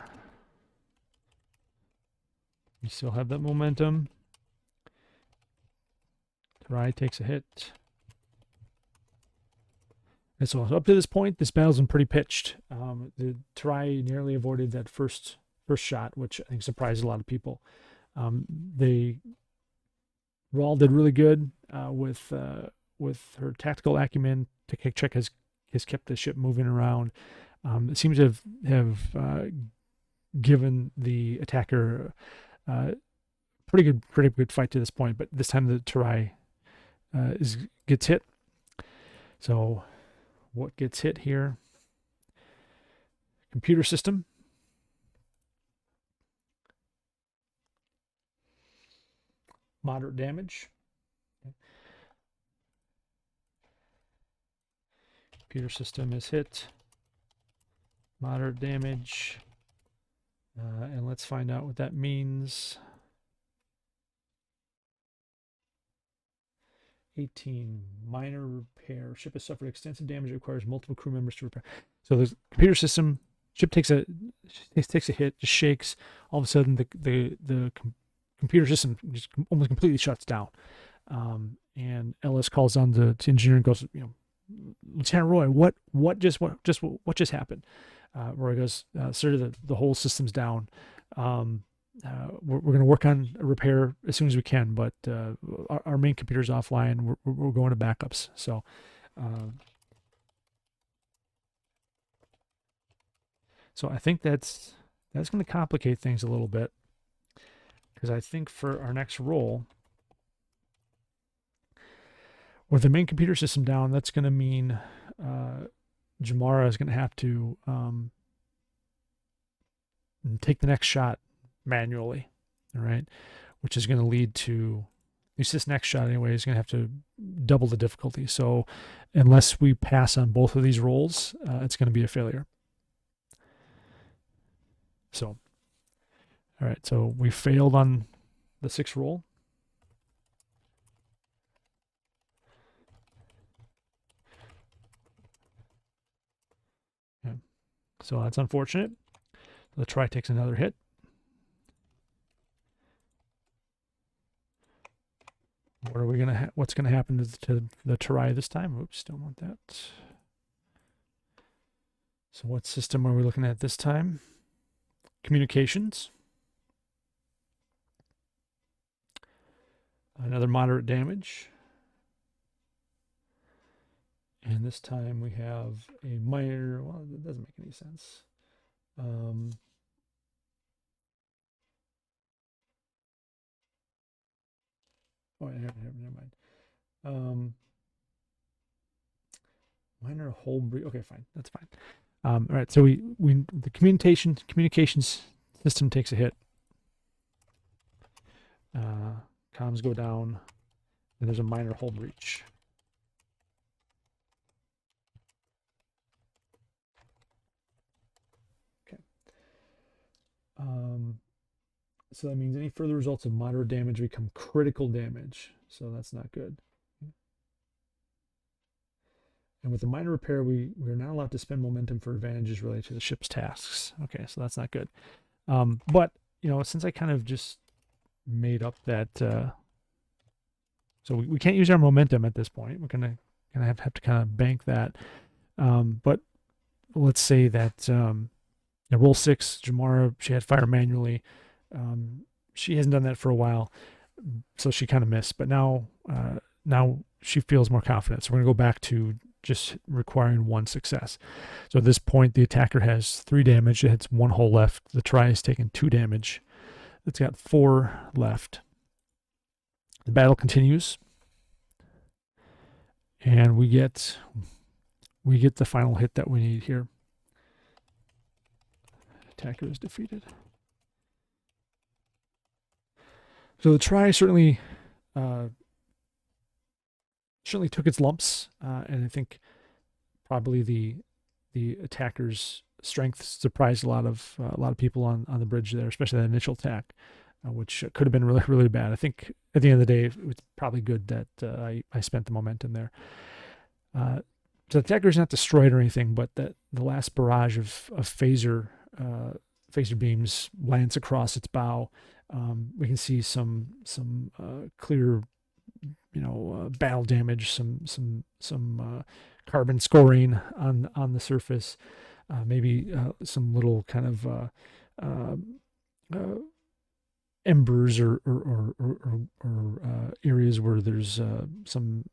You still have that momentum. Terai takes a hit. And so up to this point, this battle's been pretty pitched. The Terai nearly avoided that first shot, which I think surprised a lot of people. Rawl did really good with her tactical acumen. Tekek has kept the ship moving around. It seems to have given the attacker pretty good fight to this point. But this time the Terai gets hit. So what gets hit here? Computer system. Moderate damage. Computer system is hit. Moderate damage. And let's find out what that means. 18, minor repair. Ship has suffered extensive damage. It requires multiple crew members to repair. So the computer system, ship takes a hit, just shakes. All of a sudden, the computer system just almost completely shuts down. And Ellis calls on the engineer and goes, Lieutenant Roy, what just happened? Roy goes, sir, the whole system's down. We're going to work on a repair as soon as we can, but our main computer's offline. We're going to backups. So I think that's going to complicate things a little bit, because I think for our next roll, with the main computer system down, that's going to mean Jamara is going to have to take the next shot manually, all right, which is going to lead to, at least this next shot anyway, is going to have to double the difficulty. So unless we pass on both of these rolls, it's going to be a failure. So, all right, so we failed on the 6th roll. Yeah. So that's unfortunate. The Terai takes another hit. What's gonna happen to the Terai this time? Oops, don't want that. So what system are we looking at this time? Communications. Another moderate damage. And this time we have a minor, well, that doesn't make any sense. Oh, never mind. Minor hole breach. Okay, fine. That's fine. All right. So the communications system takes a hit. Comms go down, and there's a minor hull breach. Okay. So that means any further results of moderate damage become critical damage. So that's not good. And with the minor repair, we're not allowed to spend momentum for advantages related to the ship's tasks. Okay, so that's not good. But, you know, since I kind of just made up that, so we can't use our momentum at this point. We're gonna have to kind of bank that. But let's say that roll 6, Jamara, she had fire manually. She hasn't done that for a while, so she kind of missed. But now she feels more confident. So we're gonna go back to just requiring 1 success. So at this point, the attacker has 3 damage. It hits 1 hole left. The Terai has taken 2 damage. It's got 4 left. The battle continues, and we get the final hit that we need here. Attacker is defeated. So the Terai certainly took its lumps, and I think probably the attacker's strength surprised a lot of people on the bridge there, especially that initial attack, which could have been really, really bad. I think at the end of the day, it was probably good that I spent the momentum there. So the attacker's not destroyed or anything, but that the last barrage of phaser beams lands across its bow. We can see some clear, battle damage, some carbon scoring on the surface, maybe some little kind of embers or areas where there's some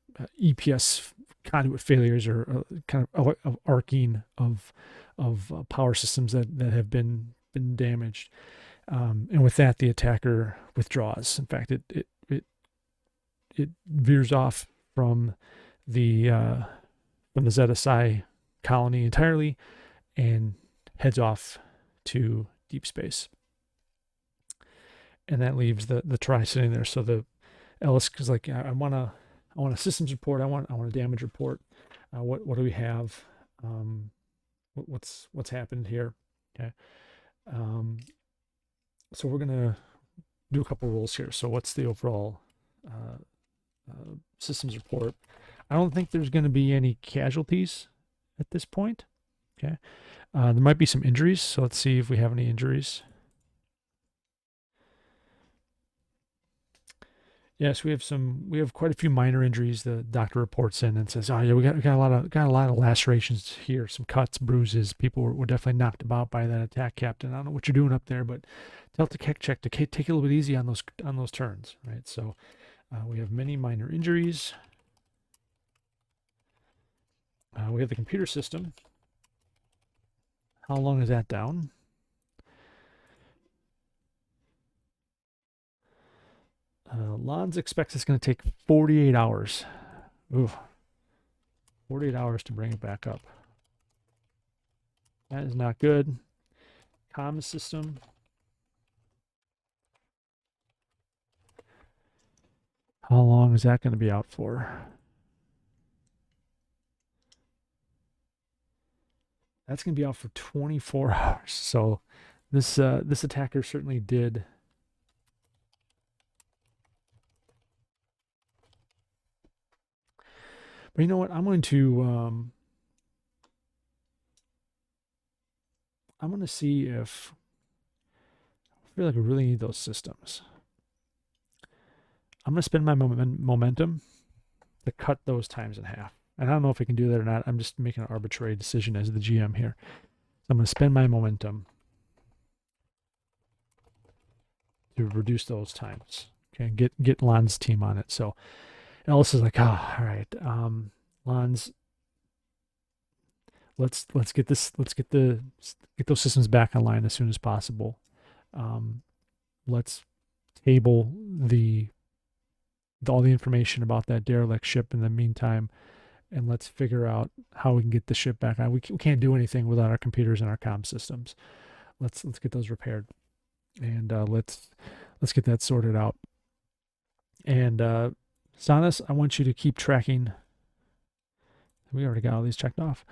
EPS conduit failures or kind of arcing of power systems that have been damaged. And with that, the attacker withdraws. In fact, it veers off from the Zeta Psi colony entirely and heads off to deep space. And that leaves the Terai sitting there. So the Ellis is like, I want a systems report. I want a damage report. What do we have? What's happened here? Okay. So we're gonna do a couple rolls here. So what's the overall systems report? I don't think there's going to be any casualties at this point. Okay. There might be some injuries. So let's see if we have any injuries. Yes, we have quite a few minor injuries. The doctor reports in and says, "Oh yeah, we got a lot of lacerations here, some cuts, bruises. People were definitely knocked about by that attack, Captain. I don't know what you're doing up there, but tell the check to take it a little bit easy on those turns, right?" So we have many minor injuries. We have the computer system. How long is that down? Lons expects it's going to take 48 hours. Ooh, 48 hours to bring it back up. That is not good. Comms system. How long is that going to be out for? That's going to be out for 24 hours. So this attacker certainly did. But you know what? I'm going to see if I feel like I really need those systems. I'm going to spend my momentum to cut those times in half. And I don't know if I can do that or not. I'm just making an arbitrary decision as the GM here. So I'm going to spend my momentum to reduce those times. Okay, get Lon's team on it. So Ellis is like, all right, Lon's, let's get this, get those systems back online as soon as possible. Let's table all the information about that derelict ship in the meantime, and let's figure out how we can get the ship back on. We can't do anything without our computers and our comm systems. Let's get those repaired, and let's get that sorted out. And Sanas, I want you to keep tracking. We already got all these checked off.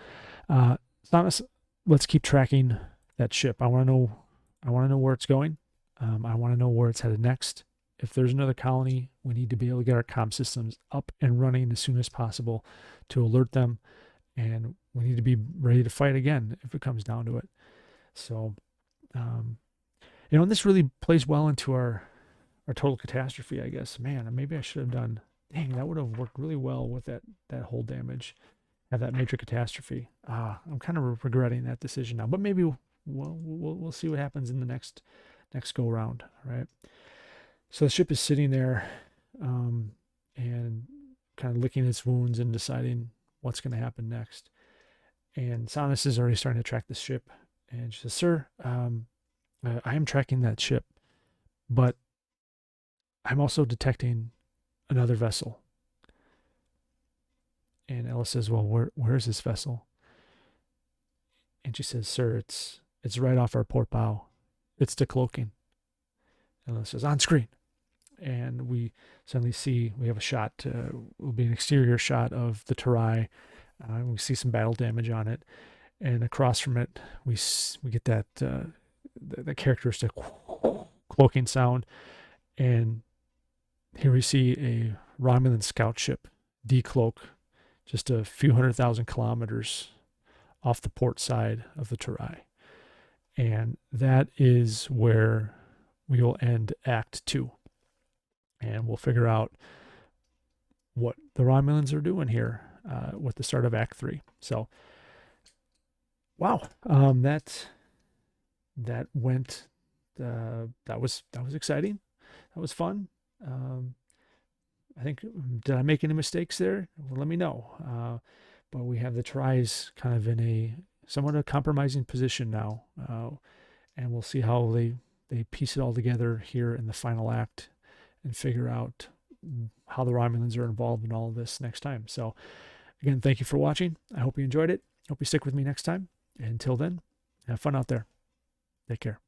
Sanas, let's keep tracking that ship. I want to know where it's going. I want to know where it's headed next. If there's another colony, we need to be able to get our comm systems up and running as soon as possible to alert them, and we need to be ready to fight again if it comes down to it. So, and this really plays well into our total catastrophe, I guess. Man, maybe I should have done. Dang, that would have worked really well with that hull damage. Have that major catastrophe. I'm kind of regretting that decision now, but maybe we'll see what happens in the next go round, right? So the ship is sitting there, and kind of licking its wounds and deciding what's going to happen next. And Sanas is already starting to track the ship, and she says, "Sir, I am tracking that ship, but I'm also detecting another vessel." And Ella says, "Well, where is this vessel?" And she says, "Sir, it's right off our port bow. It's decloaking." Ella says, "On screen." And we suddenly see, we have a shot, will be an exterior shot of the Terai. We see some battle damage on it, and across from it, we get that the characteristic cloaking sound, and here we see a Romulan scout ship decloak just a few 100,000 kilometers off the port side of the Terai. And that is where we will end Act 2. And we'll figure out what the Romulans are doing here with the start of Act 3. So, wow, that went. That was exciting. That was fun. I think, did I make any mistakes there? Well, let me know. But we have the Terais kind of in a somewhat a compromising position now, and we'll see how they piece it all together here in the final act and figure out how the Romulans are involved in all of this next time. So, again, thank you for watching. I hope you enjoyed it. Hope you stick with me next time. And until then, have fun out there. Take care.